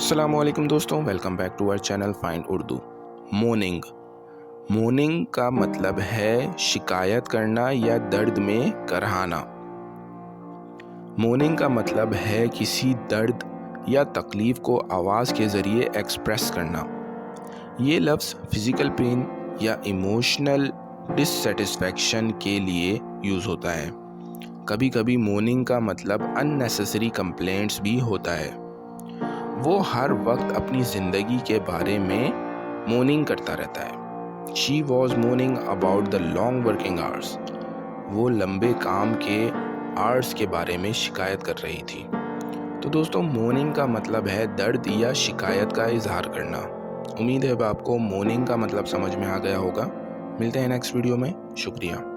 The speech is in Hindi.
अस्सलामुअलैकुम दोस्तों, welcome back to our channel find Urdu. Morning morning का मतलब है शिकायत करना या दर्द में कराहना। मोर्निंग का मतलब है किसी दर्द या तकलीफ़ को आवाज़ के ज़रिए एक्सप्रेस करना। ये लफ्ज़ फ़िज़िकल पेन या इमोशनल डिससेटिस्फैक्शन के लिए यूज़ होता है। कभी कभी मोर्निंग का मतलब अननेसेसरी कंप्लेंट्स भी होता है। वो हर वक्त अपनी ज़िंदगी के बारे में मोर्निंग करता रहता है। She was morning about the long working hours. वो लंबे काम के आवर्स के बारे में शिकायत कर रही थी। तो दोस्तों, मोर्निंग का मतलब है दर्द या शिकायत का इजहार करना। उम्मीद है अब आपको मोर्निंग का मतलब समझ में आ गया होगा। मिलते हैं नेक्स्ट वीडियो में। शुक्रिया।